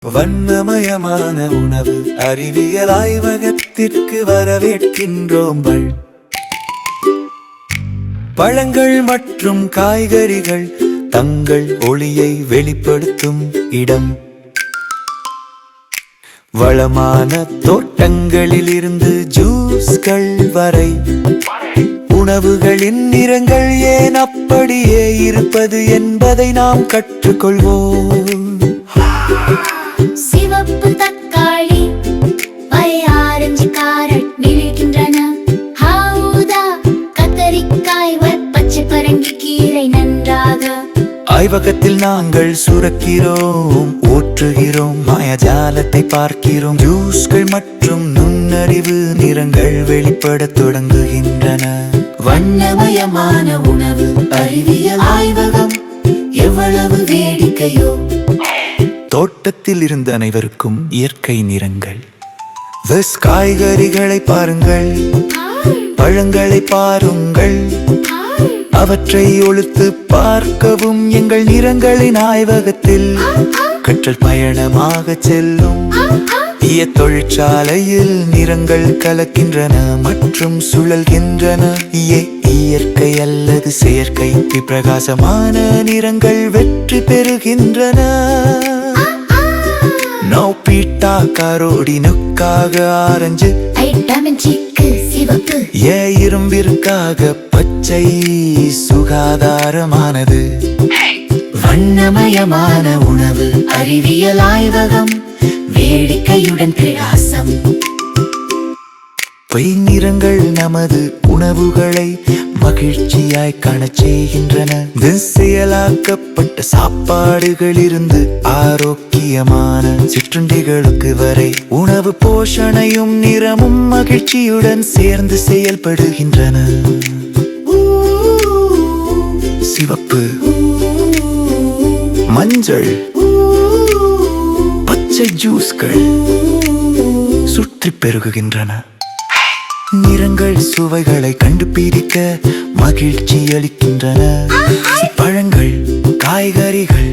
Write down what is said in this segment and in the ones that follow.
வண்ணமயமான உணவு அறிவியல் ஆய்வகத்திற்கு வரவேற்கின்றோம். பழங்கள் மற்றும் காய்கறிகள் தங்கள் ஒளியை வெளிப்படுத்தும் இடம். வளமான தோட்டங்களில் இருந்து ஜூஸ்கள் வரை உணவுகளின் நிறங்கள் ஏன் அப்படியே இருப்பது என்பதை நாம் கற்றுக்கொள்வோம். சிவப்பு தக்காளி, ஆரஞ்சு கேரட் நிலைக்கின்றன. ஊதா கத்தரிக்காய், பச்சை பரங்கி கீரை நன்றாக. ஆய்வகத்தில் நாங்கள் சுரக்கிறோம், ஊற்றுகிறோம், மாயாஜாலத்தை பார்க்கிறோம். ஜூஸ்கள் மற்றும் நுண்ணறிவு நிறங்கள் வெளிப்படத் தொடங்குகின்றன. வண்ணமயமான உணவு அறிவியல் ஆய்வகம் எவ்வளவு வேடிக்கையோ! தோட்டத்தில் இருந்த அனைவருக்கும் இயற்கை நிறங்கள். காய்கறிகளை பாருங்கள், பழங்களை பாருங்கள், அவற்றை ஒழுத்து பார்க்கவும் எங்கள் நிறங்களின் ஆய்வகத்தில் கற்றல் பயணமாக செல்லும். தொழிற்சாலையில் நிறங்கள் கலக்கின்றன மற்றும் சுழல்கின்றன. இயற்கை அல்லது செயற்கை பிரகாசமான நிறங்கள் வெற்றி பெறுகின்றன. பீட்டா கரோடினுக்காக ஆரஞ்சு, சிவப்பு, இரும்பிற்காக பச்சை சுகாதாரமானது. வண்ணமயமான உணவு அறிவியல் ஆய்வகம் வேடிக்கையுடன் பிரகாசம். நிறங்கள் நமது உணவுகளை மகிழ்ச்சியாய் காணச் செய்கின்றன. செயலாக்கப்பட்ட சாப்பாடுகளிலிருந்து ஆரோக்கியமான சிற்றுண்டிகளுக்கு வரை உணவு போஷணையும் நிறமும் மகிழ்ச்சியுடன் சேர்ந்து செயல்படுகின்றன. சிவப்பு, மஞ்சள், பச்சை ஜூஸ்கள் சுற்றி பெருகுகின்றன. நிறங்கள் சுவைகளை கண்டுபிடிக்க மகிழ்ச்சி அளிக்கின்றன. பழங்கள், காய்கறிகள்,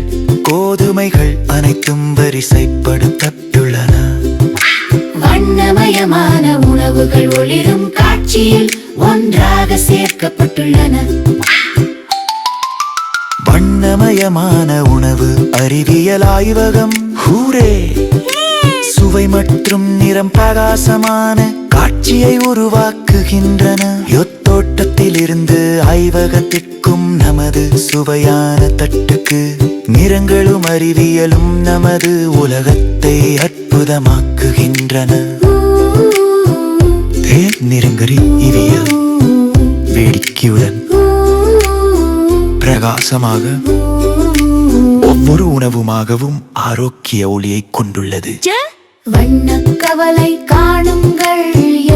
கோதுமைகள் அனைத்தும் வரிசைப்படுத்தப்பட்டுள்ளன. வண்ணமயமான உணவுகள் ஒளிரும் காட்சியில் ஒன்றாக சேர்க்கப்பட்டுள்ளன. வண்ணமயமான உணவு அறிவியல் ஆய்வகம். ஹூரே! சுவை மற்றும் நிறம் பிரகாசமான காட்சியை உருவாக்குகின்றன. தோட்டத்தில் இருந்து ஆய்வகத்திற்கும் நமது சுவையான தட்டுக்கு நிறங்களும் அறிவியலும் நமது உலகத்தை அற்புதமாக்குகின்றன. நிறங்கள் அறிவியல் வேடிக்கையுடன் பிரகாசமாக ஒவ்வொரு உணவுமாகவும் ஆரோக்கிய ஒளியை கொண்டுள்ளது. வண்ணக்கவலை காணுங்கள்,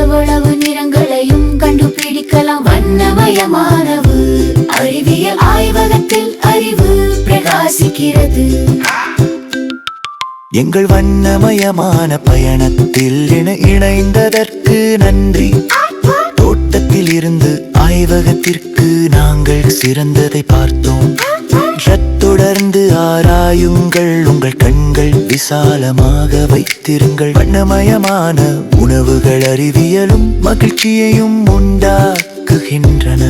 எவ்வளவு நிறங்களையும் கண்டுபிடிக்கலாம். வண்ணமயமானவு அறிவியல் ஆய்வகத்தில் அறிவு பிரகாசிக்கிறது. எங்கள் வண்ணமயமான பயணத்தில் இணைந்ததற்கு நன்றி. தோட்டத்தில் இருந்து ஆய்வகத்திற்கு நாங்கள் சிறந்ததை பார்த்தோம். தொடர்ந்து ஆராயுங்கள், உங்கள் கண்கள் விசாலமாக வைத்திருங்கள். வண்ணமயமான உணவுகள் அறிவியலும் மகிழ்ச்சியையும் உண்டாக்குகின்றன.